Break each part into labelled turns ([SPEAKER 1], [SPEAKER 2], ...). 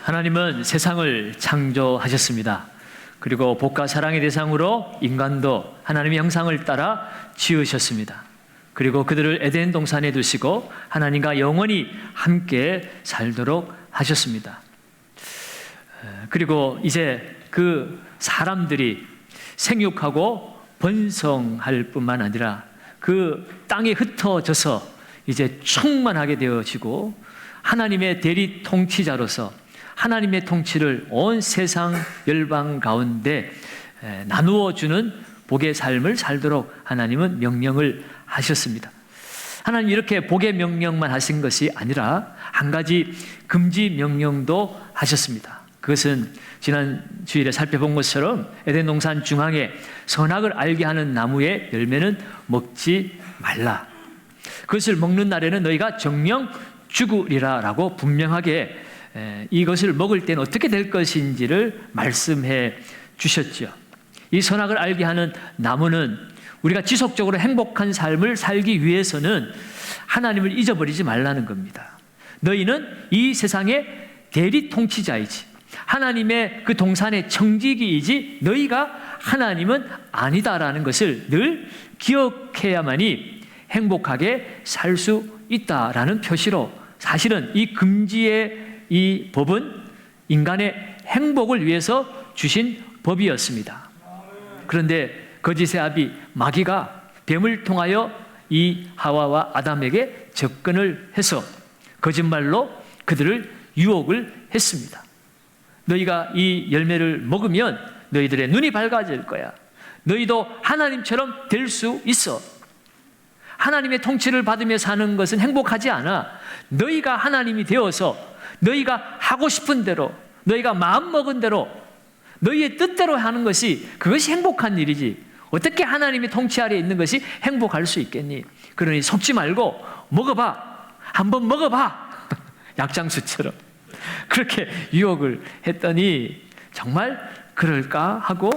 [SPEAKER 1] 하나님은 세상을 창조하셨습니다. 그리고 복과 사랑의 대상으로 인간도 하나님의 형상을 따라 지으셨습니다. 그리고 그들을 에덴 동산에 두시고 하나님과 영원히 함께 살도록 하셨습니다. 그리고 이제 그 사람들이 생육하고 번성할 뿐만 아니라 그 땅에 흩어져서 이제 충만하게 되어지고 하나님의 대리 통치자로서 하나님의 통치를 온 세상 열방 가운데 나누어 주는 복의 삶을 살도록 하나님은 명령을 하셨습니다. 하나님 이렇게 복의 명령만 하신 것이 아니라 한 가지 금지 명령도 하셨습니다. 그것은 지난 주일에 살펴본 것처럼 에덴 동산 중앙에 선악을 알게 하는 나무의 열매는 먹지 말라. 그것을 먹는 날에는 너희가 정령 죽으리라 라고 분명하게 이것을 먹을 때는 어떻게 될 것인지를 말씀해 주셨죠. 이 선악을 알게 하는 나무는 우리가 지속적으로 행복한 삶을 살기 위해서는 하나님을 잊어버리지 말라는 겁니다. 너희는 이 세상의 대리 통치자이지 하나님의 그 동산의 청지기이지 너희가 하나님은 아니다라는 것을 늘 기억해야만이 행복하게 살 수 있다라는 표시로 사실은 이 금지의 이 법은 인간의 행복을 위해서 주신 법이었습니다. 그런데 거짓의 아비 마귀가 뱀을 통하여 이 하와와 아담에게 접근을 해서 거짓말로 그들을 유혹을 했습니다. 너희가 이 열매를 먹으면 너희들의 눈이 밝아질 거야. 너희도 하나님처럼 될 수 있어. 하나님의 통치를 받으며 사는 것은 행복하지 않아. 너희가 하나님이 되어서 너희가 하고 싶은 대로, 너희가 마음먹은 대로, 너희의 뜻대로 하는 것이 그것이 행복한 일이지. 어떻게 하나님의 통치 아래에 있는 것이 행복할 수 있겠니? 그러니 속지 말고 먹어봐. 한번 먹어봐. 약장수처럼. 그렇게 유혹을 했더니 정말 그럴까 하고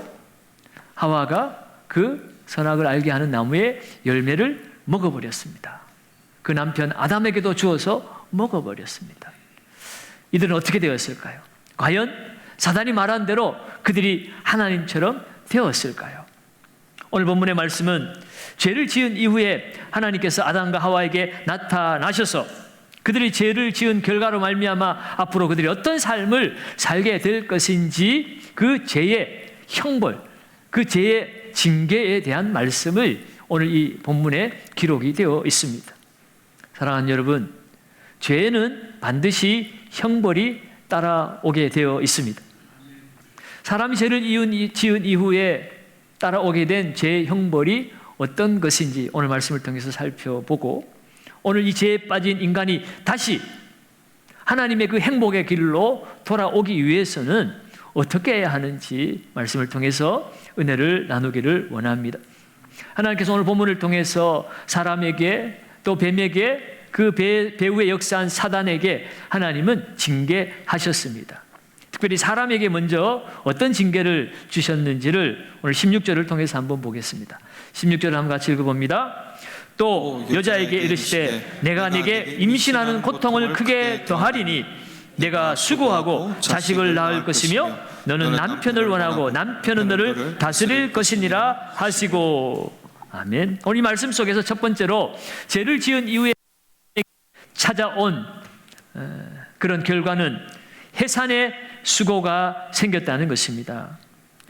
[SPEAKER 1] 하와가 그 선악을 알게 하는 나무의 열매를 먹어버렸습니다. 그 남편 아담에게도 주어서 먹어버렸습니다. 이들은 어떻게 되었을까요? 과연 사단이 말한 대로 그들이 하나님처럼 되었을까요? 오늘 본문의 말씀은 죄를 지은 이후에 하나님께서 아담과 하와에게 나타나셔서 그들이 죄를 지은 결과로 말미암아 앞으로 그들이 어떤 삶을 살게 될 것인지 그 죄의 형벌, 그 죄의 징계에 대한 말씀을 오늘 이 본문에 기록이 되어 있습니다. 사랑하는 여러분, 죄는 반드시 형벌이 따라오게 되어 있습니다. 사람이 죄를 지은 이후에 따라오게 된 죄의 형벌이 어떤 것인지 오늘 말씀을 통해서 살펴보고 오늘 이 죄에 빠진 인간이 다시 하나님의 그 행복의 길로 돌아오기 위해서는 어떻게 해야 하는지 말씀을 통해서 은혜를 나누기를 원합니다. 하나님께서 오늘 본문을 통해서 사람에게 또 뱀에게 그 배후에 역사한 사단에게 하나님은 징계하셨습니다. 특별히 사람에게 먼저 어떤 징계를 주셨는지를 오늘 16절을 통해서 한번 보겠습니다. 16절을 한번 같이 읽어봅니다. 또 여자에게 이르시되 내가 네게 임신하는 고통을 크게 더하리니 내가 수고하고 자식을 낳을 것이며 너는 남편을 원하고 남편은 너를 다스릴 것이니라 하시고. 아멘. 오늘 이 말씀 속에서 첫 번째로 죄를 지은 이후에 찾아온 그런 결과는 해산의 수고가 생겼다는 것입니다.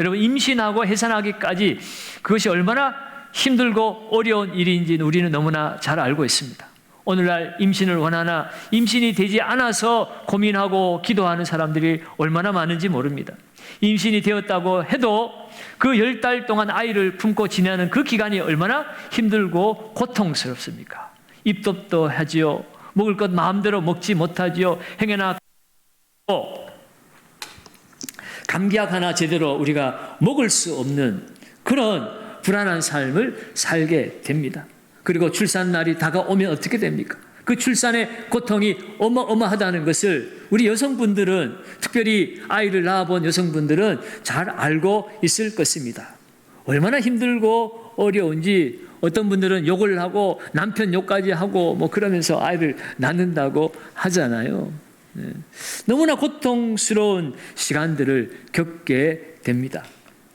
[SPEAKER 1] 여러분, 임신하고 해산하기까지 그것이 얼마나 힘들고 어려운 일인지 우리는 너무나 잘 알고 있습니다. 오늘날 임신을 원하나 임신이 되지 않아서 고민하고 기도하는 사람들이 얼마나 많은지 모릅니다. 임신이 되었다고 해도 그 10달 동안 아이를 품고 지내는 그 기간이 얼마나 힘들고 고통스럽습니까? 입덧도 하지요. 먹을 것 마음대로 먹지 못하지요. 행여나 감기약 하나 제대로 우리가 먹을 수 없는 그런 불안한 삶을 살게 됩니다. 그리고 출산날이 다가오면 어떻게 됩니까? 그 출산의 고통이 어마어마하다는 것을 우리 여성분들은, 특별히 아이를 낳아본 여성분들은 잘 알고 있을 것입니다. 얼마나 힘들고 어려운지 어떤 분들은 욕을 하고 남편 욕까지 하고 뭐 그러면서 아이를 낳는다고 하잖아요. 너무나 고통스러운 시간들을 겪게 됩니다.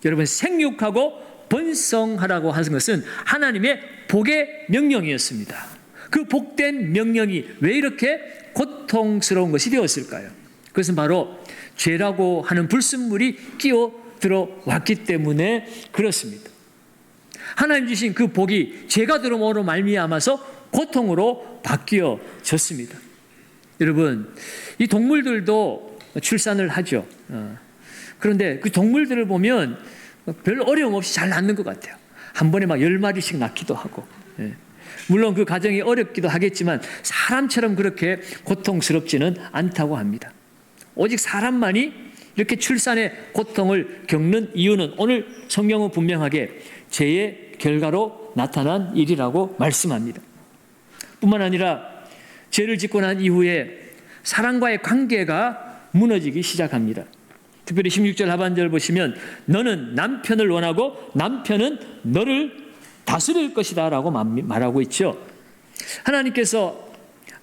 [SPEAKER 1] 여러분, 생육하고 번성하라고 하는 것은 하나님의 복의 명령이었습니다. 그 복된 명령이 왜 이렇게 고통스러운 것이 되었을까요? 그것은 바로 죄라고 하는 불순물이 끼어 들어왔기 때문에 그렇습니다. 하나님 주신 그 복이 죄가 들어옴으로 말미암아서 고통으로 바뀌어졌습니다. 여러분, 이 동물들도 출산을 하죠. 그런데 그 동물들을 보면 별 어려움 없이 잘 낳는 것 같아요. 한 번에 막 10마리씩 낳기도 하고. 물론 그 과정이 어렵기도 하겠지만 사람처럼 그렇게 고통스럽지는 않다고 합니다. 오직 사람만이 이렇게 출산의 고통을 겪는 이유는 오늘 성경은 분명하게 죄의 결과로 나타난 일이라고 말씀합니다. 뿐만 아니라 죄를 짓고 난 이후에 사랑과의 관계가 무너지기 시작합니다. 특별히 16절 하반절 보시면 너는 남편을 원하고 남편은 너를 다스릴 것이다 라고 말하고 있죠. 하나님께서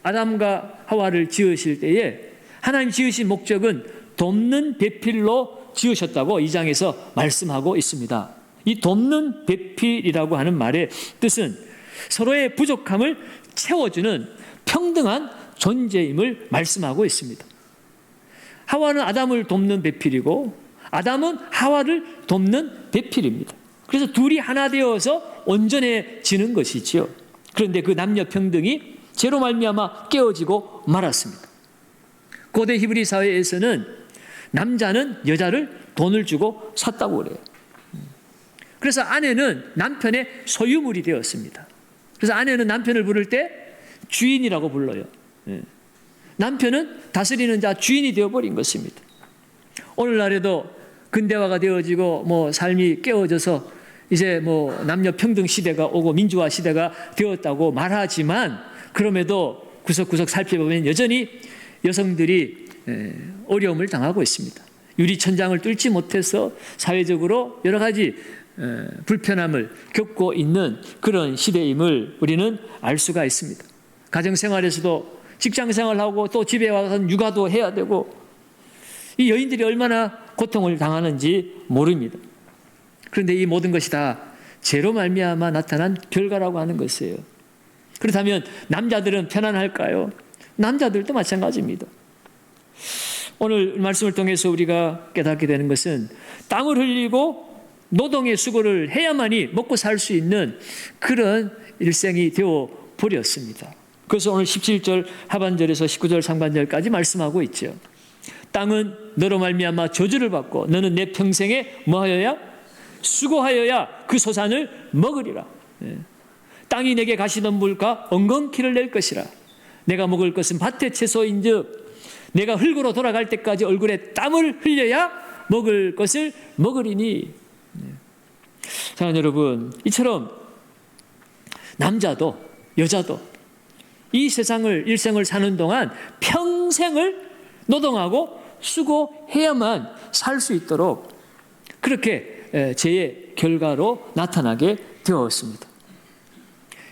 [SPEAKER 1] 아담과 하와를 지으실 때에 하나님 지으신 목적은 돕는 배필로 지으셨다고 2장에서 말씀하고 있습니다. 이 돕는 배필이라고 하는 말의 뜻은 서로의 부족함을 채워주는 평등한 존재임을 말씀하고 있습니다. 하와는 아담을 돕는 배필이고 아담은 하와를 돕는 배필입니다. 그래서 둘이 하나 되어서 온전해지는 것이지요. 그런데 그 남녀 평등이 죄로 말미암아 깨어지고 말았습니다. 고대 히브리 사회에서는 남자는 여자를 돈을 주고 샀다고 그래요. 그래서 아내는 남편의 소유물이 되었습니다. 그래서 아내는 남편을 부를 때 주인이라고 불러요. 남편은 다스리는 자, 주인이 되어버린 것입니다. 오늘날에도 근대화가 되어지고 삶이 깨어져서 이제 남녀 평등 시대가 오고 민주화 시대가 되었다고 말하지만 그럼에도 구석구석 살펴보면 여전히 여성들이 어려움을 당하고 있습니다. 유리천장을 뚫지 못해서 사회적으로 여러 가지 불편함을 겪고 있는 그런 시대임을 우리는 알 수가 있습니다. 가정생활에서도 직장생활하고 또 집에 와서 육아도 해야 되고 이 여인들이 얼마나 고통을 당하는지 모릅니다. 그런데 이 모든 것이 다 죄로 말미암아 나타난 결과라고 하는 것이에요. 그렇다면 남자들은 편안할까요? 남자들도 마찬가지입니다. 오늘 말씀을 통해서 우리가 깨닫게 되는 것은 땀을 흘리고 노동의 수고를 해야만이 먹고 살 수 있는 그런 일생이 되어 버렸습니다. 그래서 오늘 17절 하반절에서 19절 상반절까지 말씀하고 있죠. 땅은 너로 말미암아 저주를 받고 너는 내 평생에 뭐하여야? 수고하여야 그 소산을 먹으리라. 땅이 내게 가시덤불과 엉겅퀴를 낼 것이라. 내가 먹을 것은 밭의 채소인즉 내가 흙으로 돌아갈 때까지 얼굴에 땀을 흘려야 먹을 것을 먹으리니. 사랑하는 여러분, 이처럼 남자도 여자도 이 세상을 일생을 사는 동안 평생을 노동하고 수고해야만 살 수 있도록 그렇게 죄의 결과로 나타나게 되었습니다.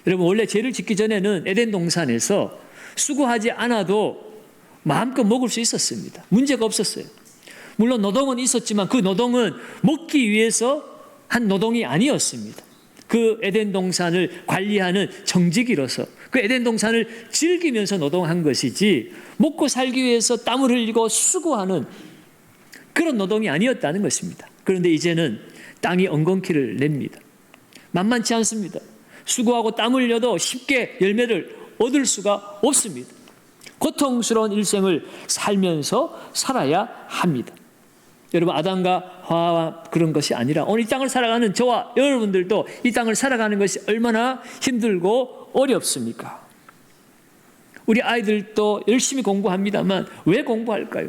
[SPEAKER 1] 여러분, 원래 죄를 짓기 전에는 에덴 동산에서 수고하지 않아도 마음껏 먹을 수 있었습니다. 문제가 없었어요. 물론 노동은 있었지만 그 노동은 먹기 위해서 한 노동이 아니었습니다. 그 에덴 동산을 관리하는 정직이로서 그 에덴 동산을 즐기면서 노동한 것이지 먹고 살기 위해서 땀을 흘리고 수고하는 그런 노동이 아니었다는 것입니다. 그런데 이제는 땅이 엉겅퀴를 냅니다. 만만치 않습니다. 수고하고 땀 흘려도 쉽게 열매를 얻을 수가 없습니다. 고통스러운 일생을 살면서 살아야 합니다. 여러분, 아담과 하와와 그런 것이 아니라 오늘 이 땅을 살아가는 저와 여러분들도 이 땅을 살아가는 것이 얼마나 힘들고 어렵습니까? 우리 아이들도 열심히 공부합니다만 왜 공부할까요?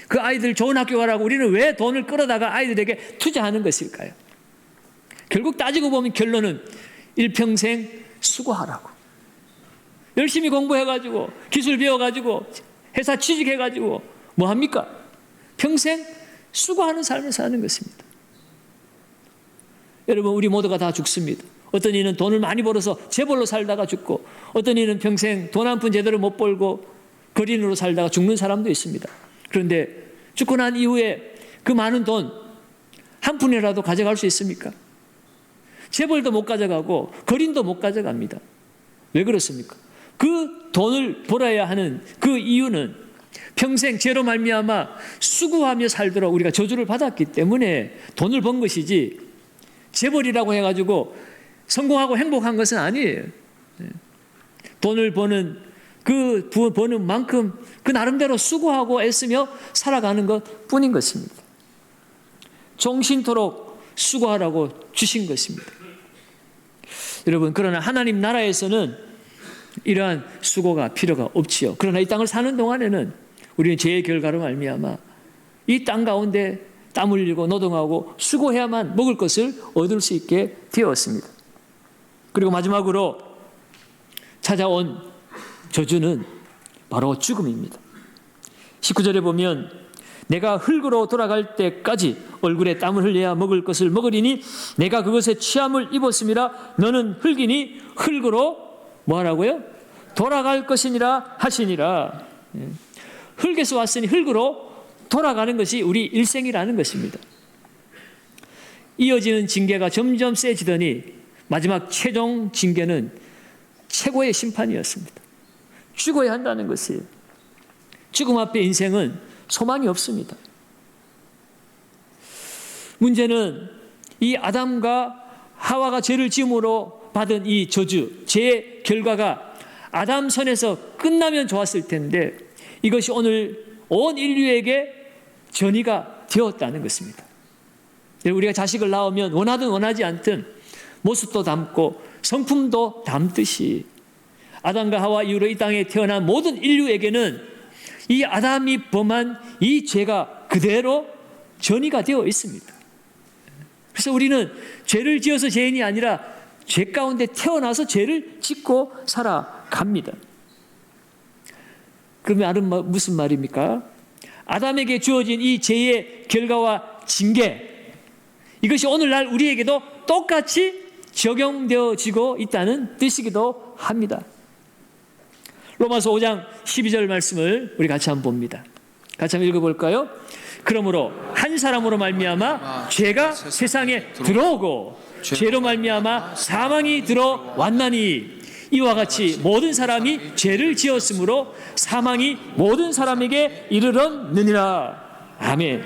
[SPEAKER 1] 그 아이들 좋은 학교 가라고 우리는 왜 돈을 끌어다가 아이들에게 투자하는 것일까요? 결국 따지고 보면 결론은 일평생 수고하라고. 열심히 공부해가지고 기술 배워가지고 회사 취직해가지고 뭐 합니까? 평생 수고하는 삶을 사는 것입니다. 여러분, 우리 모두가 다 죽습니다. 어떤 이는 돈을 많이 벌어서 재벌로 살다가 죽고 어떤 이는 평생 돈 한 푼 제대로 못 벌고 거린으로 살다가 죽는 사람도 있습니다. 그런데 죽고 난 이후에 그 많은 돈 한 푼이라도 가져갈 수 있습니까? 재벌도 못 가져가고 거린도 못 가져갑니다. 왜 그렇습니까? 그 돈을 벌어야 하는 그 이유는 평생 죄로 말미암아 수고하며 살도록 우리가 저주를 받았기 때문에 돈을 번 것이지, 재벌이라고 해가지고 성공하고 행복한 것은 아니에요. 돈을 버는 버는 만큼 그 나름대로 수고하고 애쓰며 살아가는 것 뿐인 것입니다. 종신토록 수고하라고 주신 것입니다. 여러분, 그러나 하나님 나라에서는 이러한 수고가 필요가 없지요. 그러나 이 땅을 사는 동안에는 우리는 죄의 결과로 말미암아 이 땅 가운데 땀 흘리고 노동하고 수고해야만 먹을 것을 얻을 수 있게 되었습니다. 그리고 마지막으로 찾아온 저주는 바로 죽음입니다. 19절에 보면 내가 흙으로 돌아갈 때까지 얼굴에 땀을 흘려야 먹을 것을 먹으리니 내가 그것에 취함을 입었음이라. 너는 흙이니 흙으로 뭐 하라고요? 돌아갈 것이니라 하시니라. 흙에서 왔으니 흙으로 돌아가는 것이 우리 일생이라는 것입니다. 이어지는 징계가 점점 세지더니 마지막 최종 징계는 최고의 심판이었습니다. 죽어야 한다는 것이에요. 죽음 앞에 인생은 소망이 없습니다. 문제는 이 아담과 하와가 죄를 지음으로 받은 이 저주, 죄의 결과가 아담 선에서 끝나면 좋았을 텐데 이것이 오늘 온 인류에게 전이가 되었다는 것입니다. 우리가 자식을 낳으면 원하든 원하지 않든 모습도 담고 성품도 담듯이 아담과 하와 이후로 이 땅에 태어난 모든 인류에게는 이 아담이 범한 이 죄가 그대로 전이가 되어 있습니다. 그래서 우리는 죄를 지어서 죄인이 아니라 죄 가운데 태어나서 죄를 짓고 살아갑니다. 그러면 무슨 말입니까? 아담에게 주어진 이 죄의 결과와 징계, 이것이 오늘날 우리에게도 똑같이 적용되어지고 있다는 뜻이기도 합니다. 로마서 5장 12절 말씀을 우리 같이 한번 봅니다. 같이 한번 읽어볼까요? 그러므로 한 사람으로 말미암아 죄가 세상에 들어오고 죄로 말미암아 사망이 들어왔나니 이와 같이 모든 사람이 죄를 지었으므로 사망이 모든 사람에게 이르렀느니라. 아멘.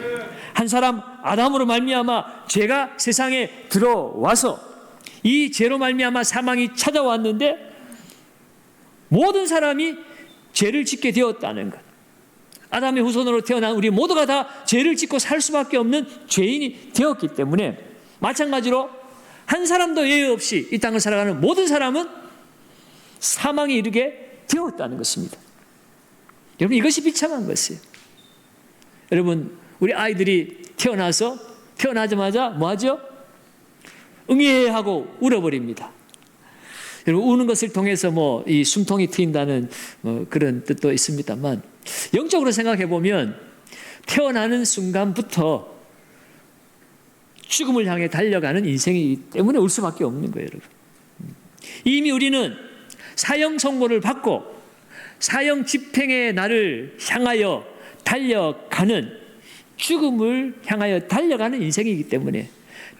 [SPEAKER 1] 한 사람 아담으로 말미암아 죄가 세상에 들어와서 이 죄로 말미암아 사망이 찾아왔는데 모든 사람이 죄를 짓게 되었다는 것. 아담의 후손으로 태어난 우리 모두가 다 죄를 짓고 살 수밖에 없는 죄인이 되었기 때문에 마찬가지로 한 사람도 예외 없이 이 땅을 살아가는 모든 사람은 사망에 이르게 되었다는 것입니다. 여러분, 이것이 비참한 것이에요. 여러분, 우리 아이들이 태어나자마자 뭐 하죠? 응애하고 울어버립니다. 여러분, 우는 것을 통해서 이 숨통이 트인다는 그런 뜻도 있습니다만, 영적으로 생각해 보면 태어나는 순간부터 죽음을 향해 달려가는 인생이기 때문에 울 수밖에 없는 거예요, 여러분. 이미 우리는 사형 선고를 받고 사형 집행의 날을 향하여 달려가는, 죽음을 향하여 달려가는 인생이기 때문에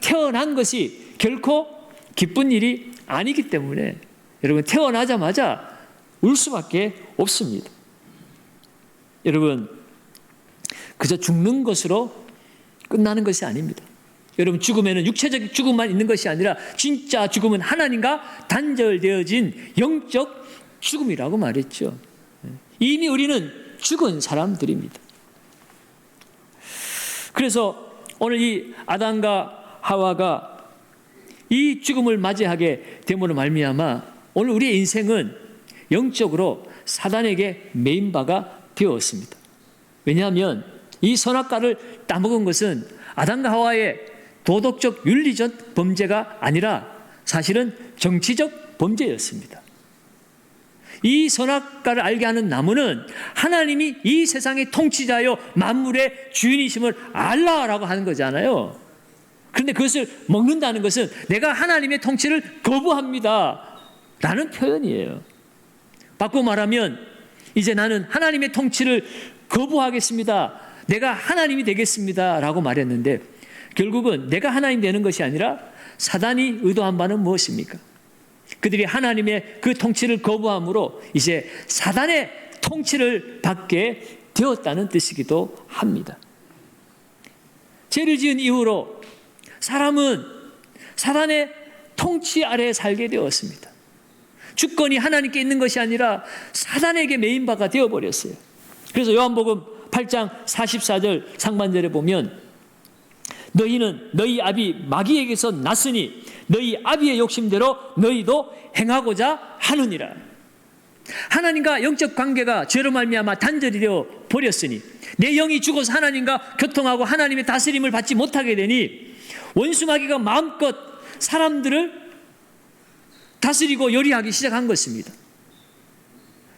[SPEAKER 1] 태어난 것이 결코 기쁜 일이 아니기 때문에 여러분, 태어나자마자 울 수밖에 없습니다. 여러분, 그저 죽는 것으로 끝나는 것이 아닙니다. 여러분, 죽음에는 육체적 죽음만 있는 것이 아니라 진짜 죽음은 하나님과 단절되어진 영적 죽음이라고 말했죠. 이미 우리는 죽은 사람들입니다. 그래서 오늘 이 아담과 하와가 이 죽음을 맞이하게 됨으로 말미암아 오늘 우리의 인생은 영적으로 사단에게 매인 바가 되었습니다. 왜냐하면 이 선악과를 따먹은 것은 아담과 하와의 도덕적 윤리적 범죄가 아니라 사실은 정치적 범죄였습니다. 이 선악과를 알게 하는 나무는 하나님이 이 세상의 통치자요 만물의 주인이심을 알라라고 하는 거잖아요. 그런데 그것을 먹는다는 것은 내가 하나님의 통치를 거부합니다 라는 표현이에요. 바꾸어 말하면 이제 나는 하나님의 통치를 거부하겠습니다. 내가 하나님이 되겠습니다. 라고 말했는데 결국은 내가 하나님 되는 것이 아니라 사단이 의도한 바는 무엇입니까? 그들이 하나님의 그 통치를 거부함으로 이제 사단의 통치를 받게 되었다는 뜻이기도 합니다. 죄를 지은 이후로 사람은 사단의 통치 아래에 살게 되었습니다. 주권이 하나님께 있는 것이 아니라 사단에게 매인 바가 되어버렸어요. 그래서 요한복음 8장 44절 상반절에 보면 너희는 너희 아비 마귀에게서 났으니 너희 아비의 욕심대로 너희도 행하고자 하느니라. 하나님과 영적 관계가 죄로 말미암아 단절이 되어 버렸으니 내 영이 죽어서 하나님과 교통하고 하나님의 다스림을 받지 못하게 되니 원수 마귀가 마음껏 사람들을 다스리고 요리하기 시작한 것입니다.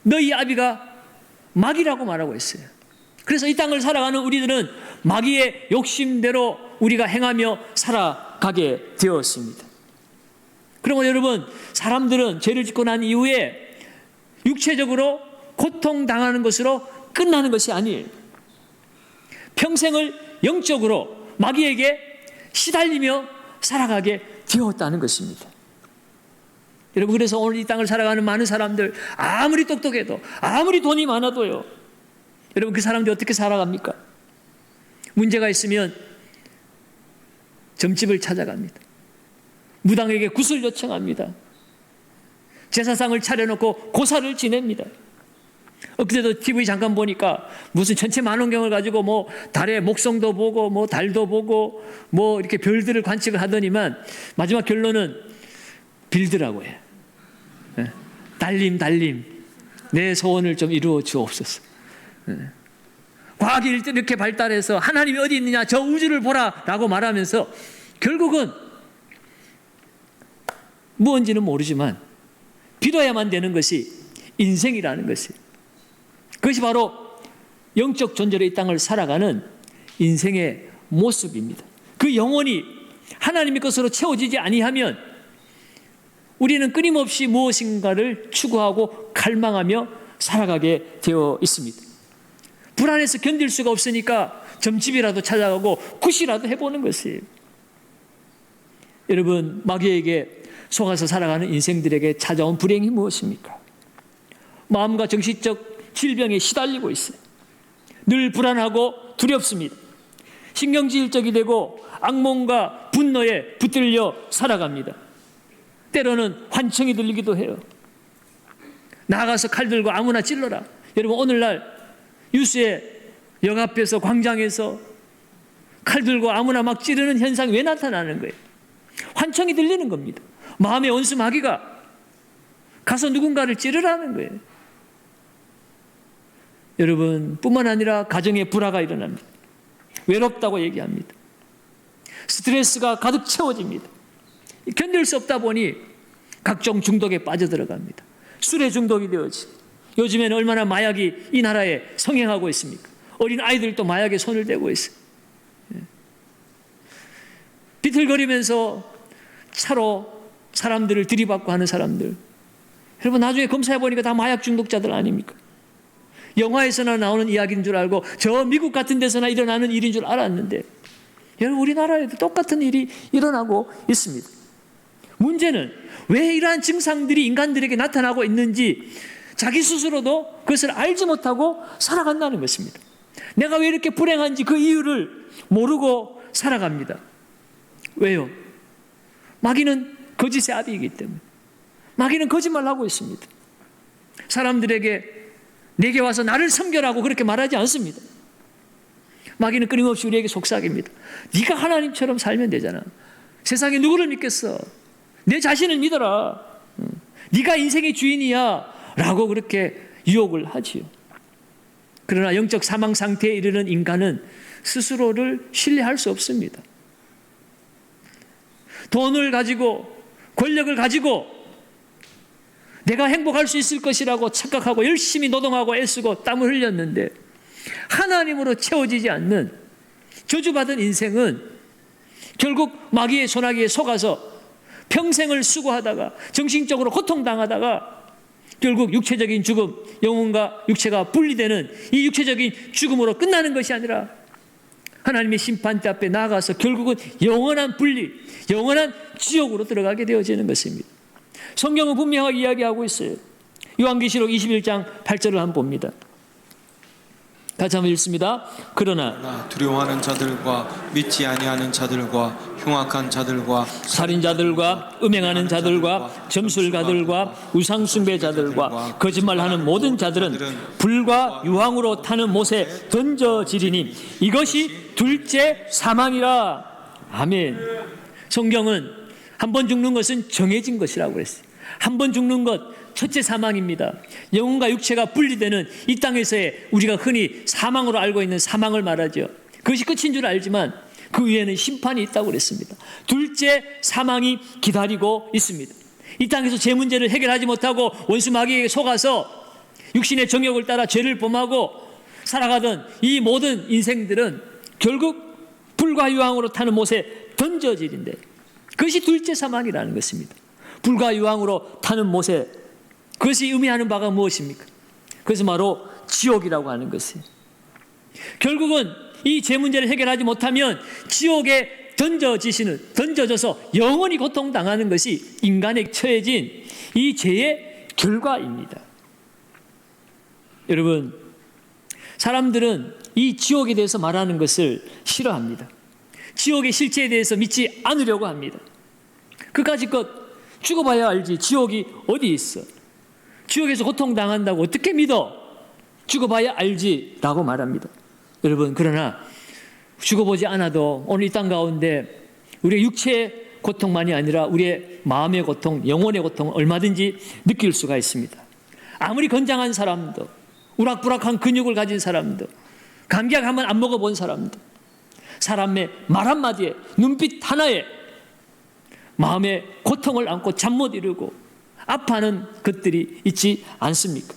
[SPEAKER 1] 너희 아비가 마귀라고 말하고 있어요. 그래서 이 땅을 살아가는 우리들은 마귀의 욕심대로 우리가 행하며 살아가게 되었습니다. 그러면 여러분, 사람들은 죄를 짓고 난 이후에 육체적으로 고통당하는 것으로 끝나는 것이 아니에요. 평생을 영적으로 마귀에게 시달리며 살아가게 되었다는 것입니다. 여러분, 그래서 오늘 이 땅을 살아가는 많은 사람들, 아무리 똑똑해도, 아무리 돈이 많아도요, 여러분, 그 사람들이 어떻게 살아갑니까? 문제가 있으면 점집을 찾아갑니다. 무당에게 굿을 요청합니다. 제사상을 차려놓고 고사를 지냅니다. 엊그제도 TV 잠깐 보니까 무슨 전체 만원경을 가지고 뭐 달의 목성도 보고 뭐 달도 보고 뭐 이렇게 별들을 관측을 하더니만 마지막 결론은 빌드라고 해요. 달님 내 소원을 좀 이루어 주옵소서. 과학이 이렇게 발달해서 하나님이 어디 있느냐 저 우주를 보라 라고 말하면서 결국은 무언지는 모르지만 빌어야만 되는 것이 인생이라는 것이, 그것이 바로 영적 존재로 이 땅을 살아가는 인생의 모습입니다. 그 영혼이 하나님의 것으로 채워지지 아니하면 우리는 끊임없이 무엇인가를 추구하고 갈망하며 살아가게 되어 있습니다. 불안해서 견딜 수가 없으니까 점집이라도 찾아가고 굿이라도 해보는 것이에요. 여러분, 마귀에게 속아서 살아가는 인생들에게 찾아온 불행이 무엇입니까? 마음과 정신적 질병에 시달리고 있어요. 늘 불안하고 두렵습니다. 신경질적이 되고 악몽과 분노에 붙들려 살아갑니다. 때로는 환청이 들리기도 해요. 나가서 칼 들고 아무나 찔러라. 여러분, 오늘날 뉴스에 역 앞에서 광장에서 칼 들고 아무나 막 찌르는 현상이 왜 나타나는 거예요? 환청이 들리는 겁니다. 마음의 원수 마귀가 가서 누군가를 찌르라는 거예요. 여러분, 뿐만 아니라 가정에 불화가 일어납니다. 외롭다고 얘기합니다. 스트레스가 가득 채워집니다. 견딜 수 없다 보니 각종 중독에 빠져들어갑니다. 술에 중독이 되어지. 요즘에는 얼마나 마약이 이 나라에 성행하고 있습니까? 어린 아이들도 마약에 손을 대고 있어요. 비틀거리면서 차로 사람들을 들이받고 하는 사람들, 여러분 나중에 검사해보니까 다 마약 중독자들 아닙니까? 영화에서나 나오는 이야기인 줄 알고 저 미국 같은 데서나 일어나는 일인 줄 알았는데 여러분, 우리나라에도 똑같은 일이 일어나고 있습니다. 문제는 왜 이러한 증상들이 인간들에게 나타나고 있는지 자기 스스로도 그것을 알지 못하고 살아간다는 것입니다. 내가 왜 이렇게 불행한지 그 이유를 모르고 살아갑니다. 왜요? 마귀는 거짓의 아비이기 때문에. 마귀는 거짓말을 하고 있습니다. 사람들에게 내게 와서 나를 섬겨라고 그렇게 말하지 않습니다. 마귀는 끊임없이 우리에게 속삭입니다. 네가 하나님처럼 살면 되잖아. 세상에 누구를 믿겠어? 내 자신을 믿어라. 네가 인생의 주인이야 라고 그렇게 유혹을 하지요. 그러나 영적 사망 상태에 이르는 인간은 스스로를 신뢰할 수 없습니다. 돈을 가지고 권력을 가지고 내가 행복할 수 있을 것이라고 착각하고 열심히 노동하고 애쓰고 땀을 흘렸는데 하나님으로 채워지지 않는 저주받은 인생은 결국 마귀의 소나기에 속아서 평생을 수고하다가 정신적으로 고통당하다가 결국 육체적인 죽음, 영혼과 육체가 분리되는 이 육체적인 죽음으로 끝나는 것이 아니라 하나님의 심판대 앞에 나아가서 결국은 영원한 분리, 영원한 지옥으로 들어가게 되어지는 것입니다. 성경은 분명하게 이야기하고 있어요. 요한계시록 21장 8절을 한번 봅니다. 같이 한번 읽습니다. 그러나
[SPEAKER 2] 두려워하는 자들과 믿지 아니하는 자들과 흉악한 자들과
[SPEAKER 1] 살인자들과 음행하는 자들과 점술가들과 우상숭배자들과 거짓말하는 모든 자들은 불과 유황으로 타는 못에 던져지리니 이것이 둘째 사망이라. 아멘. 성경은 한 번 죽는 것은 정해진 것이라고 그랬어요. 한 번 죽는 것, 첫째 사망입니다. 영혼과 육체가 분리되는 이 땅에서의 우리가 흔히 사망으로 알고 있는 사망을 말하죠. 그것이 끝인 줄 알지만 그 위에는 심판이 있다고 그랬습니다. 둘째 사망이 기다리고 있습니다. 이 땅에서 제 문제를 해결하지 못하고 원수 마귀에게 속아서 육신의 정욕을 따라 죄를 범하고 살아가던 이 모든 인생들은 결국 불과 유황으로 타는 못에 던져지는데 그것이 둘째 사망이라는 것입니다. 불과 유황으로 타는 못에 그것이 의미하는 바가 무엇입니까? 그것은 바로 지옥이라고 하는 것이에요. 결국은 이 제 문제를 해결하지 못하면 지옥에 던져져서 영원히 고통당하는 것이 인간에 처해진 이 죄의 결과입니다. 여러분, 사람들은 이 지옥에 대해서 말하는 것을 싫어합니다. 지옥의 실체에 대해서 믿지 않으려고 합니다. 그까짓 것 죽어봐야 알지 지옥이 어디 있어. 지옥에서 고통당한다고 어떻게 믿어? 죽어봐야 알지 라고 말합니다. 여러분, 그러나 죽어보지 않아도 오늘 이 땅 가운데 우리의 육체의 고통만이 아니라 우리의 마음의 고통, 영혼의 고통을 얼마든지 느낄 수가 있습니다. 아무리 건장한 사람도, 우락부락한 근육을 가진 사람도, 감기약 한번 안 먹어본 사람도 사람의 말 한마디에, 눈빛 하나에 마음의 고통을 안고 잠 못 이루고 아파하는 것들이 있지 않습니까?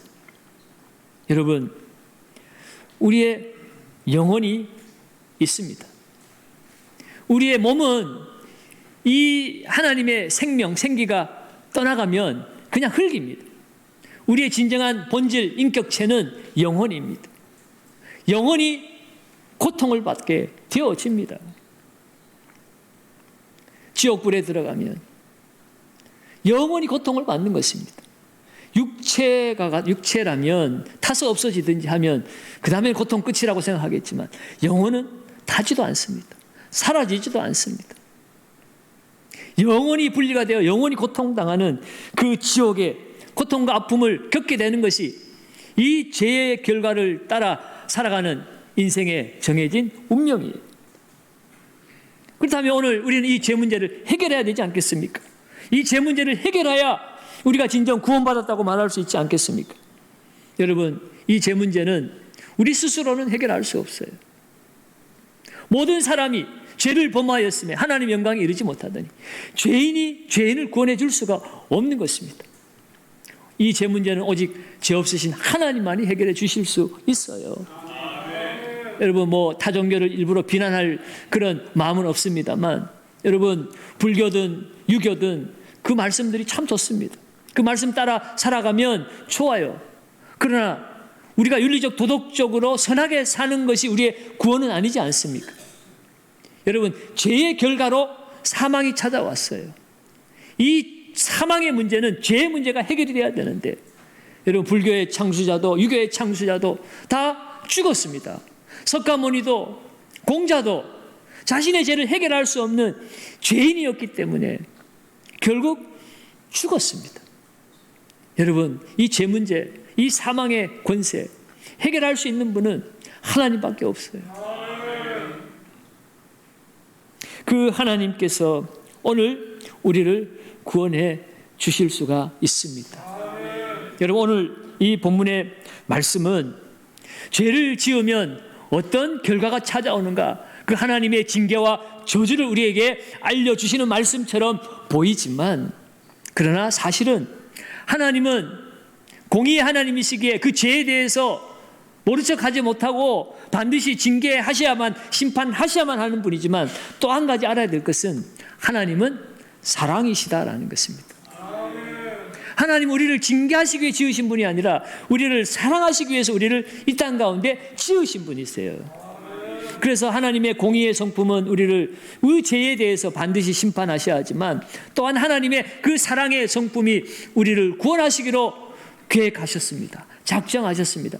[SPEAKER 1] 여러분, 우리의 영혼이 있습니다. 우리의 몸은 이 하나님의 생명, 생기가 떠나가면 그냥 흙입니다. 우리의 진정한 본질, 인격체는 영혼입니다. 영혼이 고통을 받게 되어집니다. 지옥불에 들어가면 영원히 고통을 받는 것입니다. 육체라면 타서 없어지든지 하면 그 다음에 고통 끝이라고 생각하겠지만 영혼은 타지도 않습니다. 사라지지도 않습니다. 영원히 분리가 되어 영원히 고통당하는 그 지옥의 고통과 아픔을 겪게 되는 것이 이 죄의 결과를 따라 살아가는 인생의 정해진 운명이에요. 그렇다면 오늘 우리는 이 죄 문제를 해결해야 되지 않겠습니까? 이 죄 문제를 해결해야 우리가 진정 구원받았다고 말할 수 있지 않겠습니까? 여러분, 이 죄 문제는 우리 스스로는 해결할 수 없어요. 모든 사람이 죄를 범하였음에 하나님 영광에 이르지 못하더니 죄인이 죄인을 구원해 줄 수가 없는 것입니다. 이 죄 문제는 오직 죄 없으신 하나님만이 해결해 주실 수 있어요. 여러분, 타 종교를 일부러 비난할 그런 마음은 없습니다만, 여러분, 불교든 유교든 그 말씀들이 참 좋습니다. 그 말씀 따라 살아가면 좋아요. 그러나 우리가 윤리적 도덕적으로 선하게 사는 것이 우리의 구원은 아니지 않습니까? 여러분, 죄의 결과로 사망이 찾아왔어요. 이 사망의 문제는 죄의 문제가 해결이 돼야 되는데, 여러분, 불교의 창수자도 유교의 창수자도 다 죽었습니다. 석가모니도 공자도 자신의 죄를 해결할 수 없는 죄인이었기 때문에 결국 죽었습니다. 여러분, 이 죄 문제, 이 사망의 권세 해결할 수 있는 분은 하나님밖에 없어요. 그 하나님께서 오늘 우리를 구원해 주실 수가 있습니다. 여러분, 오늘 이 본문의 말씀은 죄를 지으면 어떤 결과가 찾아오는가, 그 하나님의 징계와 저주를 우리에게 알려주시는 말씀처럼 보이지만, 그러나 사실은 하나님은 공의의 하나님이시기에 그 죄에 대해서 모른 척하지 못하고 반드시 징계하셔야만, 심판하셔야만 하는 분이지만, 또 한 가지 알아야 될 것은 하나님은 사랑이시다라는 것입니다. 하나님 우리를 징계하시기 위해 지으신 분이 아니라 우리를 사랑하시기 위해서 우리를 이 땅 가운데 지으신 분이세요. 그래서 하나님의 공의의 성품은 우리를 죄에 대해서 반드시 심판하셔야 하지만 또한 하나님의 그 사랑의 성품이 우리를 구원하시기로 계획하셨습니다. 작정하셨습니다.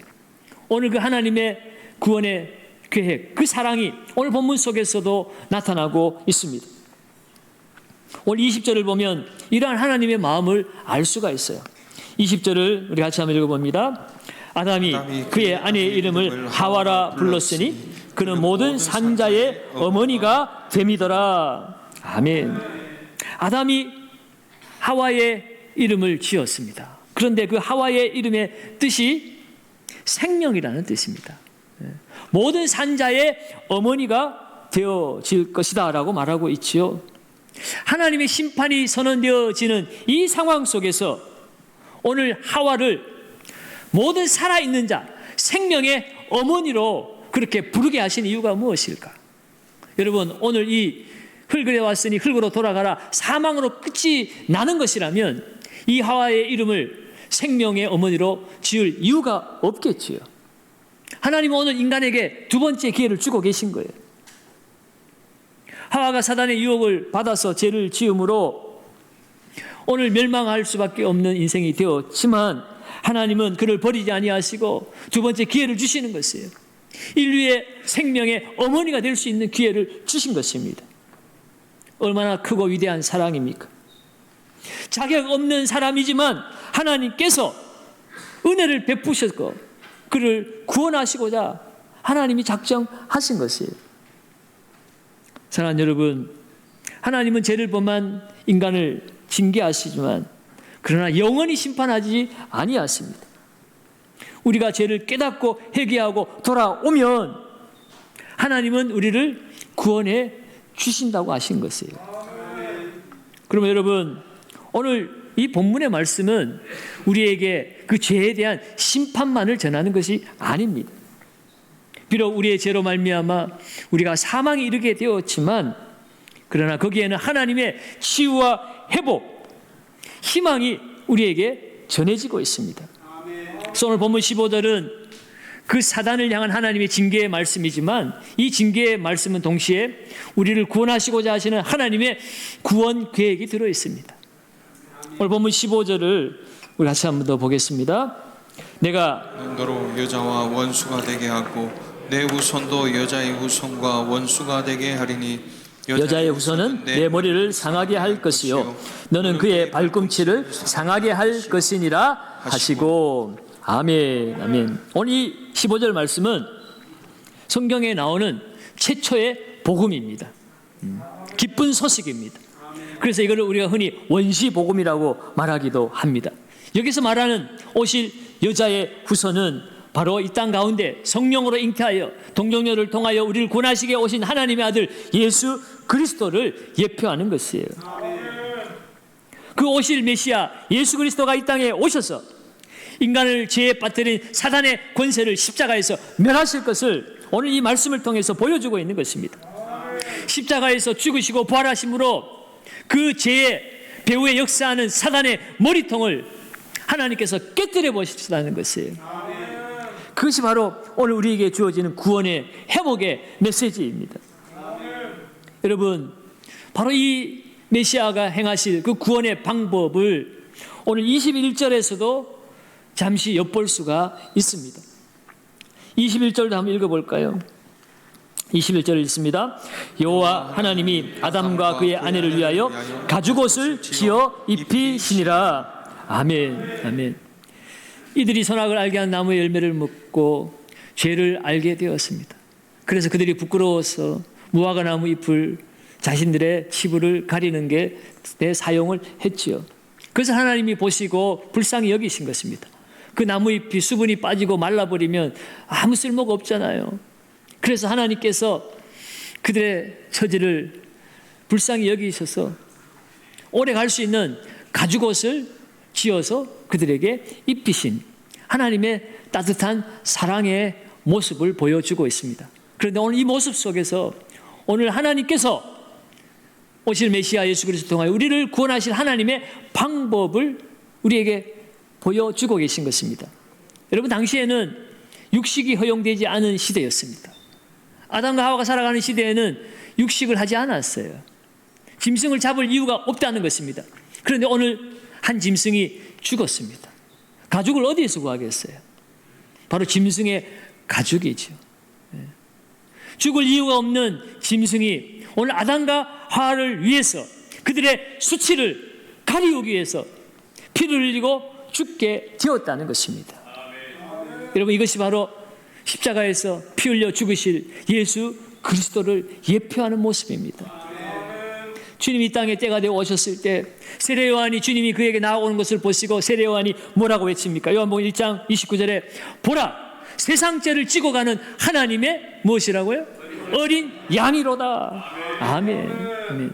[SPEAKER 1] 오늘 그 하나님의 구원의 계획, 그 사랑이 오늘 본문 속에서도 나타나고 있습니다. 오늘 20절을 보면 이러한 하나님의 마음을 알 수가 있어요. 20절을 우리 같이 한번 읽어봅니다. 아담이 그의 아내의 이름을 하와라 불렀으니 그는 모든 산자의 어머니가 됨이더라. 아멘. 아담이 하와의 이름을 지었습니다. 그런데 그 하와의 이름의 뜻이 생명이라는 뜻입니다. 모든 산자의 어머니가 되어질 것이다 라고 말하고 있지요. 하나님의 심판이 선언되어지는 이 상황 속에서 오늘 하와를 모든 살아있는 자, 생명의 어머니로 그렇게 부르게 하신 이유가 무엇일까? 여러분, 오늘 이 흙으로 왔으니 흙으로 돌아가라 사망으로 끝이 나는 것이라면 이 하와의 이름을 생명의 어머니로 지을 이유가 없겠지요. 하나님은 오늘 인간에게 두 번째 기회를 주고 계신 거예요. 하와가 사단의 유혹을 받아서 죄를 지음으로 오늘 멸망할 수밖에 없는 인생이 되었지만 하나님은 그를 버리지 아니하시고 두 번째 기회를 주시는 것이에요. 인류의 생명의 어머니가 될 수 있는 기회를 주신 것입니다. 얼마나 크고 위대한 사랑입니까? 자격 없는 사람이지만 하나님께서 은혜를 베푸셨고 그를 구원하시고자 하나님이 작정하신 것이에요. 사랑하는 여러분, 하나님은 죄를 범한 인간을 징계하시지만 그러나 영원히 심판하지 아니하십니다. 우리가 죄를 깨닫고 회개하고 돌아오면 하나님은 우리를 구원해 주신다고 하신 것이에요. 그러면 여러분, 오늘 이 본문의 말씀은 우리에게 그 죄에 대한 심판만을 전하는 것이 아닙니다. 비록 우리의 죄로 말미암아 우리가 사망에 이르게 되었지만 그러나 거기에는 하나님의 치유와 회복, 희망이 우리에게 전해지고 있습니다. 그래서 오늘 본문 15절은 그 사단을 향한 하나님의 징계의 말씀이지만 이 징계의 말씀은 동시에 우리를 구원하시고자 하시는 하나님의 구원 계획이 들어 있습니다. 오늘 본문 15절을 우리 같이 한 번 더 보겠습니다. 내가
[SPEAKER 2] 너로 여자와 원수가 되게 하고 내 후손도 여자의 후손과 원수가 되게 하리니
[SPEAKER 1] 여자의 후손은 내 머리를 상하게 할 것이요 너는 그의 발꿈치를 상하게 할 것이니라 하시고. 아멘, 아멘. 오늘 이 15절 말씀은 성경에 나오는 최초의 복음입니다. 기쁜 소식입니다. 그래서 이걸 우리가 흔히 원시 복음이라고 말하기도 합니다. 여기서 말하는 오실 여자의 후손은 바로 이 땅 가운데 성령으로 잉태하여 동정녀를 통하여 우리를 구원하시게 오신 하나님의 아들 예수 그리스도를 예표하는 것이에요. 그 오실 메시아 예수 그리스도가 이 땅에 오셔서 인간을 죄에 빠뜨린 사단의 권세를 십자가에서 멸하실 것을 오늘 이 말씀을 통해서 보여주고 있는 것입니다. 십자가에서 죽으시고 부활하심으로 그 죄의 배후에 역사하는 사단의 머리통을 하나님께서 깨뜨려 보시다는 것이에요. 그것이 바로 오늘 우리에게 주어지는 구원의 회복의 메시지입니다. 여러분, 바로 이 메시아가 행하실 그 구원의 방법을 오늘 21절에서도 잠시 엿볼 수가 있습니다. 21절도 한번 읽어볼까요? 21절을 읽습니다. 여호와 하나님이 아담과 그의 아내를 위하여 가죽옷을 지어 입히시니라. 아멘, 아멘. 이들이 선악을 알게 한 나무의 열매를 먹고 죄를 알게 되었습니다. 그래서 그들이 부끄러워서 무화과 나무 잎을 자신들의 치부를 가리는 게 내 사용을 했지요. 그래서 하나님이 보시고 불쌍히 여기신 것입니다. 그 나무잎이 수분이 빠지고 말라버리면 아무 쓸모가 없잖아요. 그래서 하나님께서 그들의 처지를 불쌍히 여기셔서 오래 갈 수 있는 가죽옷을 지어서 그들에게 입히신 하나님의 따뜻한 사랑의 모습을 보여주고 있습니다. 그런데 오늘 이 모습 속에서 오늘 하나님께서 오실 메시아 예수 그리스도 통하여 우리를 구원하실 하나님의 방법을 우리에게 보여주고 계신 것입니다. 여러분, 당시에는 육식이 허용되지 않은 시대였습니다. 아담과 하와가 살아가는 시대에는 육식을 하지 않았어요. 짐승을 잡을 이유가 없다는 것입니다. 그런데 오늘 한 짐승이 죽었습니다. 가죽을 어디에서 구하겠어요? 바로 짐승의 가죽이죠. 죽을 이유가 없는 짐승이 오늘 아담과 하와를 위해서 그들의 수치를 가리우기 위해서 피를 흘리고 죽게 되었다는 것입니다. 여러분, 이것이 바로 십자가에서 피 흘려 죽으실 예수 그리스도를 예표하는 모습입니다. 주님이 이 땅에 때가 되어 오셨을 때 세례 요한이 주님이 그에게 나아오는 것을 보시고 세례 요한이 뭐라고 외칩니까? 요한복음 1장 29절에 보라, 세상 죄를 지고 가는 하나님의 무엇이라고요? 어린 양이로다. 아멘. 아멘.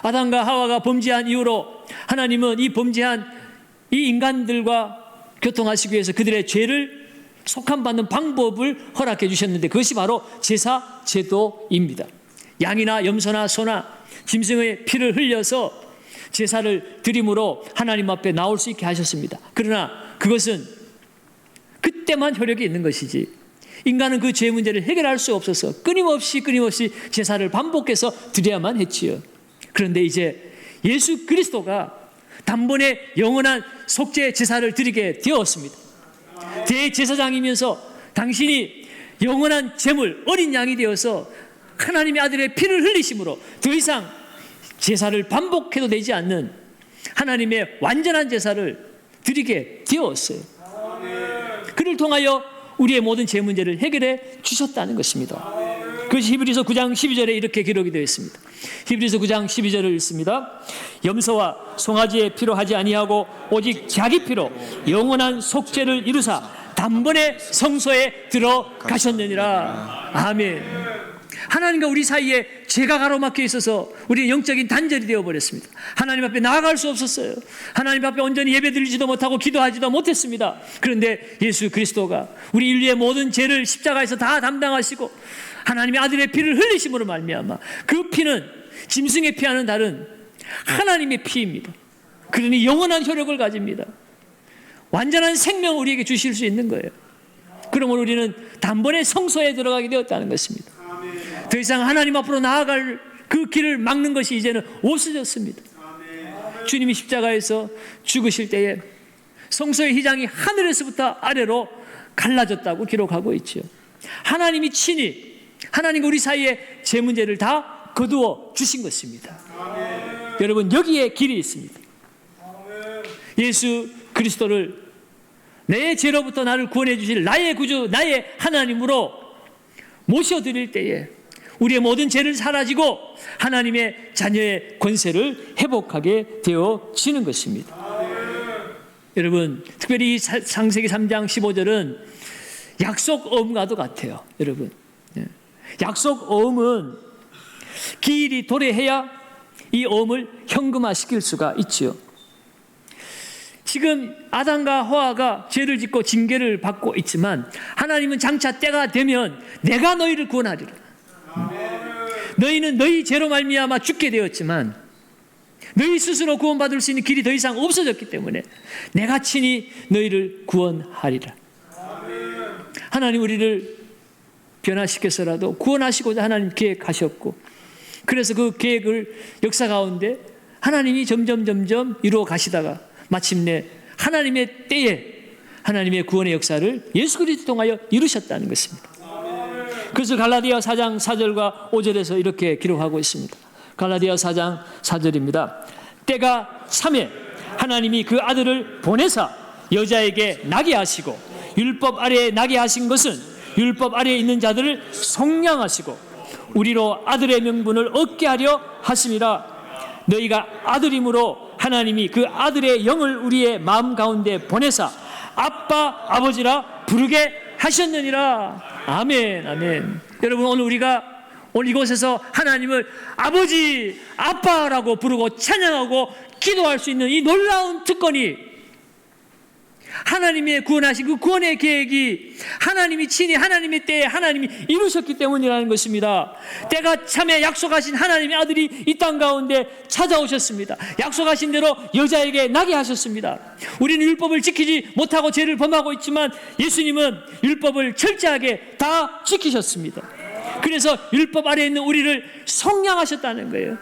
[SPEAKER 1] 아담과 하와가 범죄한 이후로 하나님은 이 범죄한 이 인간들과 교통하시기 위해서 그들의 죄를 속함받는 방법을 허락해 주셨는데 그것이 바로 제사 제도입니다. 양이나 염소나 소나 짐승의 피를 흘려서 제사를 드림으로 하나님 앞에 나올 수 있게 하셨습니다. 그러나 그것은 그때만 효력이 있는 것이지 인간은 그 죄 문제를 해결할 수 없어서 끊임없이 제사를 반복해서 드려야만 했지요. 그런데 이제 예수 그리스도가 단번에 영원한 속죄 제사를 드리게 되었습니다. 대제사장이면서 당신이 영원한 제물 어린 양이 되어서 하나님의 아들의 피를 흘리심으로 더 이상 제사를 반복해도 되지 않는 하나님의 완전한 제사를 드리게 되었어요. 그를 통하여 우리의 모든 죄 문제를 해결해 주셨다는 것입니다. 그것이 히브리서 9장 12절에 이렇게 기록이 되어 있습니다. 히브리서 9장 12절을 읽습니다. 염소와 송아지의 피로 하지 아니하고 오직 자기 피로 영원한 속죄를 이루사 단번에 성소에 들어가셨느니라. 아멘. 하나님과 우리 사이에 죄가 가로막혀 있어서 우리는 영적인 단절이 되어버렸습니다. 하나님 앞에 나아갈 수 없었어요. 하나님 앞에 온전히 예배드리지도 못하고 기도하지도 못했습니다. 그런데 예수 그리스도가 우리 인류의 모든 죄를 십자가에서 다 담당하시고 하나님의 아들의 피를 흘리심으로 말미암아 그 피는 짐승의 피와는 다른 하나님의 피입니다. 그러니 영원한 효력을 가집니다. 완전한 생명을 우리에게 주실 수 있는 거예요. 그러므로 우리는 단번에 성소에 들어가게 되었다는 것입니다. 더 이상 하나님 앞으로 나아갈 그 길을 막는 것이 이제는 없어졌습니다. 주님이 십자가에서 죽으실 때에 성소의 휘장이 하늘에서부터 아래로 갈라졌다고 기록하고 있죠. 하나님이 친히 하나님과 우리 사이에 제 문제를 다 거두어 주신 것입니다. 여러분, 여기에 길이 있습니다. 예수 그리스도를 내 죄로부터 나를 구원해 주실 나의 구주, 나의 하나님으로 모셔드릴 때에 우리의 모든 죄를 사라지고 하나님의 자녀의 권세를 회복하게 되어지는 것입니다. 여러분, 특별히 이 창세기 3장 15절은 약속 어음과도 같아요. 여러분, 약속 어음은 기일이 도래해야 이 어음을 현금화시킬 수가 있지요. 지금 아담과 하와가 죄를 짓고 징계를 받고 있지만 하나님은 장차 때가 되면 내가 너희를 구원하리라. 너희는 너희 죄로 말미암아 죽게 되었지만 너희 스스로 구원받을 수 있는 길이 더 이상 없어졌기 때문에 내가 친히 너희를 구원하리라. 하나님 우리를 변화시켜서라도 구원하시고자 하나님 계획하셨고, 그래서 그 계획을 역사 가운데 하나님이 점점 이루어 가시다가 마침내 하나님의 때에 하나님의 구원의 역사를 예수 그리스도 통하여 이루셨다는 것입니다. 그래서 갈라디아 4장 4절과 5절에서 이렇게 기록하고 있습니다. 갈라디아 4장 4절입니다. 때가 참에 하나님이 그 아들을 보내사 여자에게 나게 하시고 율법 아래에 나게 하신 것은 율법 아래에 있는 자들을 속량하시고 우리로 아들의 명분을 얻게 하려 하심이라. 너희가 아들임으로 하나님이 그 아들의 영을 우리의 마음 가운데 보내사 아빠 아버지라 부르게 하셨느니라. 아멘, 아멘. 여러분, 오늘 이곳에서 하나님을 아버지, 아빠라고 부르고 찬양하고 기도할 수 있는 이 놀라운 특권이 하나님의 구원하신 그 구원의 계획이 하나님이 친히 하나님의 때에 하나님이 이루셨기 때문이라는 것입니다. 때가 참에 약속하신 하나님의 아들이 이 땅 가운데 찾아오셨습니다. 약속하신 대로 여자에게 나게 하셨습니다. 우리는 율법을 지키지 못하고 죄를 범하고 있지만 예수님은 율법을 철저하게 다 지키셨습니다. 그래서 율법 아래에 있는 우리를 속량하셨다는 거예요.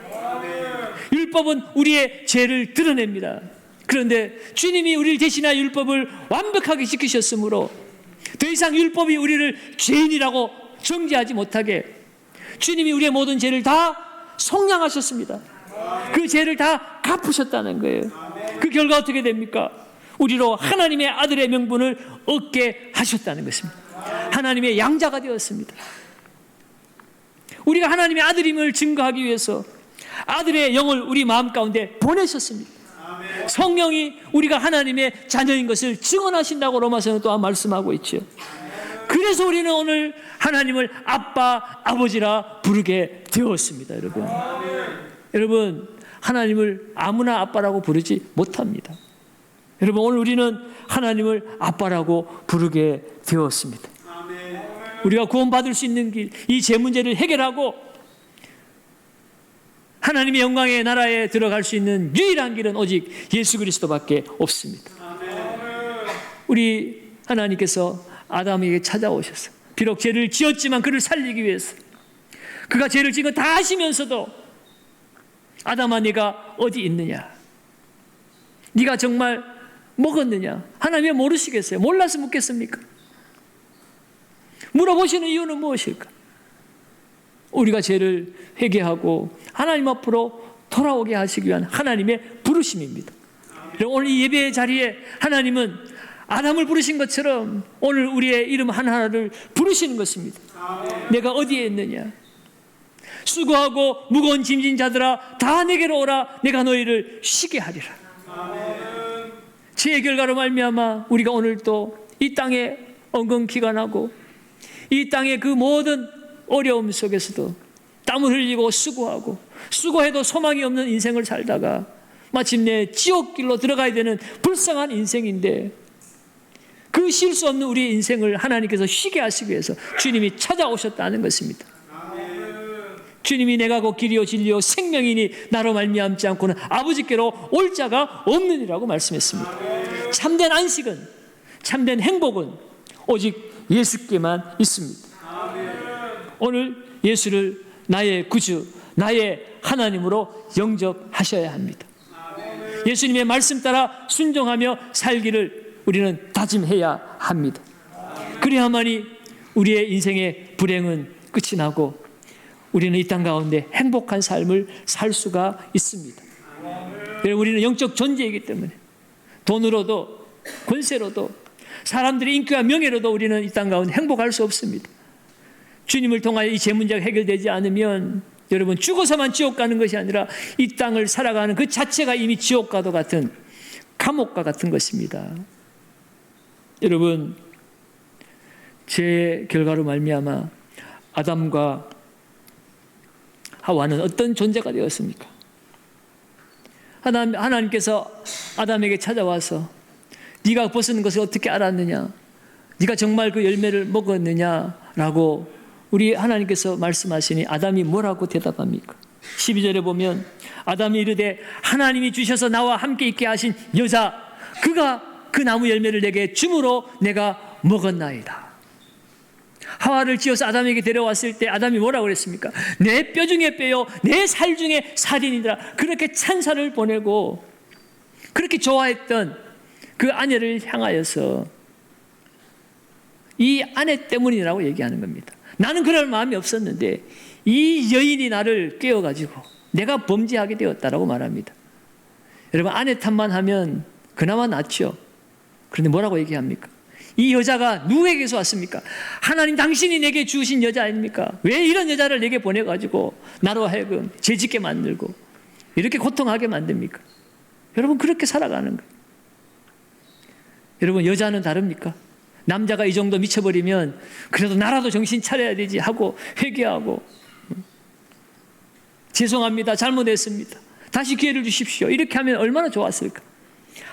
[SPEAKER 1] 율법은 우리의 죄를 드러냅니다. 그런데 주님이 우리를 대신하여 율법을 완벽하게 지키셨으므로 더 이상 율법이 우리를 죄인이라고 정죄하지 못하게 주님이 우리의 모든 죄를 다 속량하셨습니다. 그 죄를 다 갚으셨다는 거예요. 그 결과 어떻게 됩니까? 우리로 하나님의 아들의 명분을 얻게 하셨다는 것입니다. 하나님의 양자가 되었습니다. 우리가 하나님의 아들임을 증거하기 위해서 아들의 영을 우리 마음 가운데 보내셨습니다. 성령이 우리가 하나님의 자녀인 것을 증언하신다고 로마서는 또한 말씀하고 있죠. 그래서 우리는 오늘 하나님을 아빠, 아버지라 부르게 되었습니다. 여러분, 하나님을 아무나 아빠라고 부르지 못합니다. 여러분, 오늘 우리는 하나님을 아빠라고 부르게 되었습니다. 우리가 구원받을 수 있는 길, 이 죄 문제를 해결하고 하나님의 영광의 나라에 들어갈 수 있는 유일한 길은 오직 예수 그리스도밖에 없습니다. 우리 하나님께서 아담에게 찾아오셔서 비록 죄를 지었지만 그를 살리기 위해서 그가 죄를 지은 거 다 아시면서도 아담아 네가 어디 있느냐? 네가 정말 먹었느냐? 하나님 왜 모르시겠어요? 몰라서 묻겠습니까? 물어보시는 이유는 무엇일까? 우리가 죄를 회개하고 하나님 앞으로 돌아오게 하시기 위한 하나님의 부르심입니다. 오늘 이 예배의 자리에 하나님은 아담을 부르신 것처럼 오늘 우리의 이름 하나하나를 부르시는 것입니다. 내가 어디에 있느냐? 수고하고 무거운 짐진 자들아 다 내게로 오라. 내가 너희를 쉬게 하리라. 죄의 결과로 말미암아 우리가 오늘 또 이 땅에 엉겅퀴가 나고 이 땅의 그 모든 어려움 속에서도 땀을 흘리고 수고하고 수고해도 소망이 없는 인생을 살다가 마침내 지옥길로 들어가야 되는 불쌍한 인생인데 그 쉴 수 없는 우리의 인생을 하나님께서 쉬게 하시기 위해서 주님이 찾아오셨다는 것입니다. 주님이 내가 곧 길이요 진리요 생명이니 나로 말미암지 않고는 아버지께로 올 자가 없느니라고 말씀했습니다. 참된 안식은, 참된 행복은 오직 예수께만 있습니다. 오늘 예수를 나의 구주, 나의 하나님으로 영접하셔야 합니다. 예수님의 말씀 따라 순종하며 살기를 우리는 다짐해야 합니다. 그래야만이 우리의 인생의 불행은 끝이 나고 우리는 이 땅 가운데 행복한 삶을 살 수가 있습니다. 우리는 영적 존재이기 때문에 돈으로도 권세로도 사람들의 인기와 명예로도 우리는 이 땅 가운데 행복할 수 없습니다. 주님을 통하여 이 죄 문제가 해결되지 않으면 여러분 죽어서만 지옥 가는 것이 아니라 이 땅을 살아가는 그 자체가 이미 지옥과도 같은 감옥과 같은 것입니다. 여러분 죄의 결과로 말미암아 아담과 하와는 어떤 존재가 되었습니까? 하나님께서 아담에게 찾아와서 네가 벗은 것을 어떻게 알았느냐? 네가 정말 그 열매를 먹었느냐라고 우리 하나님께서 말씀하시니 아담이 뭐라고 대답합니까? 12절에 보면 아담이 이르되 하나님이 주셔서 나와 함께 있게 하신 여자 그가 그 나무 열매를 내게 주므로 내가 먹었나이다. 하와를 지어서 아담에게 데려왔을 때 아담이 뭐라고 그랬습니까? 내 뼈 중에 뼈요 내 살 중에 살이니라. 그렇게 찬사를 보내고 그렇게 좋아했던 그 아내를 향하여서 이 아내 때문이라고 얘기하는 겁니다. 나는 그럴 마음이 없었는데 이 여인이 나를 깨워가지고 내가 범죄하게 되었다라고 말합니다. 여러분 아내 탓만 하면 그나마 낫죠. 그런데 뭐라고 얘기합니까? 이 여자가 누구에게서 왔습니까? 하나님 당신이 내게 주신 여자 아닙니까? 왜 이런 여자를 내게 보내가지고 나로 하여금 죄짓게 만들고 이렇게 고통하게 만듭니까? 여러분 그렇게 살아가는 거예요. 여러분 여자는 다릅니까? 남자가 이 정도 미쳐버리면 그래도 나라도 정신 차려야 되지 하고 회개하고 죄송합니다. 잘못했습니다. 다시 기회를 주십시오. 이렇게 하면 얼마나 좋았을까?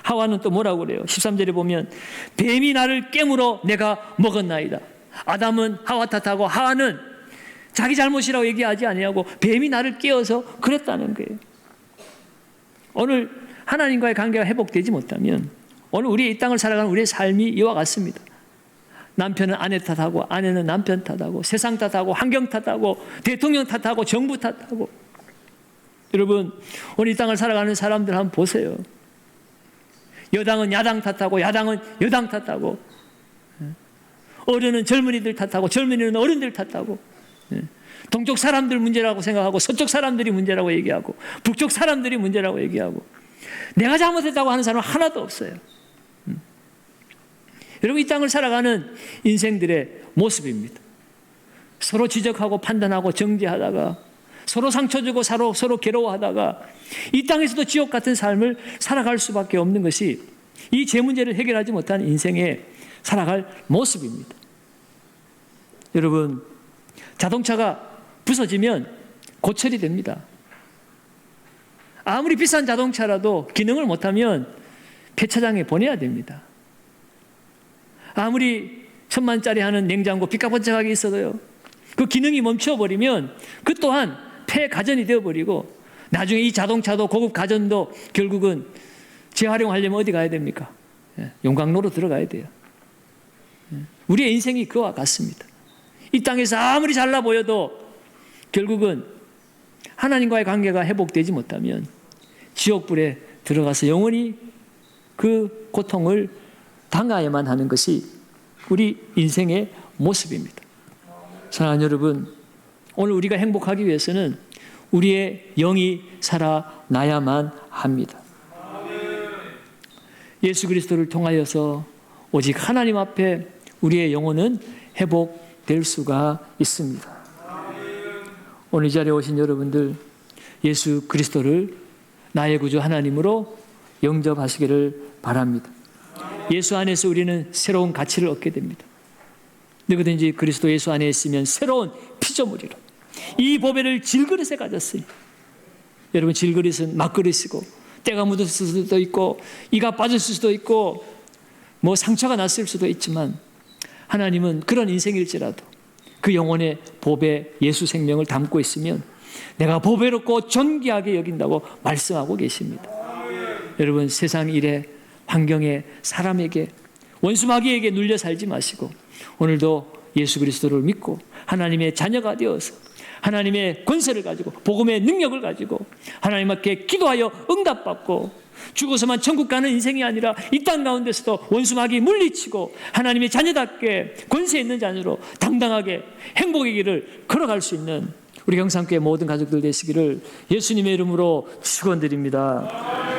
[SPEAKER 1] 하와는 또 뭐라고 그래요? 13절에 보면 뱀이 나를 깨물어 내가 먹었나이다. 아담은 하와 탓하고 하와는 자기 잘못이라고 얘기하지 아니하고 뱀이 나를 깨어서 그랬다는 거예요. 오늘 하나님과의 관계가 회복되지 못하면 오늘 우리 이 땅을 살아가는 우리의 삶이 이와 같습니다. 남편은 아내 탓하고 아내는 남편 탓하고 세상 탓하고 환경 탓하고 대통령 탓하고 정부 탓하고. 여러분, 오늘 이 땅을 살아가는 사람들 한번 보세요. 여당은 야당 탓하고 야당은 여당 탓하고, 어른은 젊은이들 탓하고 젊은이는 어른들 탓하고, 동쪽 사람들 문제라고 생각하고 서쪽 사람들이 문제라고 얘기하고 북쪽 사람들이 문제라고 얘기하고, 내가 잘못했다고 하는 사람은 하나도 없어요. 여러분, 이 땅을 살아가는 인생들의 모습입니다. 서로 지적하고 판단하고 정죄하다가 서로 상처 주고 서로 괴로워하다가 이 땅에서도 지옥 같은 삶을 살아갈 수밖에 없는 것이 이 제 문제를 해결하지 못한 인생에 살아갈 모습입니다. 여러분, 자동차가 부서지면 고철이 됩니다. 아무리 비싼 자동차라도 기능을 못하면 폐차장에 보내야 됩니다. 아무리 1,000만짜리 하는 냉장고 삐까번쩍하게 있어도요, 그 기능이 멈춰버리면 그 또한 폐가전이 되어버리고 나중에 이 자동차도 고급 가전도 결국은 재활용하려면 어디 가야 됩니까? 용광로로 들어가야 돼요. 우리의 인생이 그와 같습니다. 이 땅에서 아무리 잘나 보여도 결국은 하나님과의 관계가 회복되지 못하면 지옥불에 들어가서 영원히 그 고통을 당해야만 하는 것이 우리 인생의 모습입니다. 사랑하는 여러분, 오늘 우리가 행복하기 위해서는 우리의 영이 살아나야만 합니다. 예수 그리스도를 통하여서 오직 하나님 앞에 우리의 영혼은 회복될 수가 있습니다. 오늘 이 자리에 오신 여러분들, 예수 그리스도를 나의 구주 하나님으로 영접하시기를 바랍니다. 예수 안에서 우리는 새로운 가치를 얻게 됩니다. 누구든지 그리스도 예수 안에 있으면 새로운 피조물이라. 이 보배를 질그릇에 가졌으니, 여러분, 질그릇은 막그릇이고 때가 묻었을 수도 있고 이가 빠졌을 수도 있고 뭐 상처가 났을 수도 있지만, 하나님은 그런 인생일지라도 그 영혼의 보배 예수 생명을 담고 있으면 내가 보배롭고 존귀하게 여긴다고 말씀하고 계십니다. 여러분, 세상 일에, 환경에, 사람에게, 원수마귀에게 눌려 살지 마시고 오늘도 예수 그리스도를 믿고 하나님의 자녀가 되어서 하나님의 권세를 가지고 복음의 능력을 가지고 하나님 앞에 기도하여 응답받고 죽어서만 천국 가는 인생이 아니라 이 땅 가운데서도 원수마귀 물리치고 하나님의 자녀답게 권세 있는 자녀로 당당하게 행복의 길을 걸어갈 수 있는 우리 경상교회 모든 가족들 되시기를 예수님의 이름으로 축원드립니다.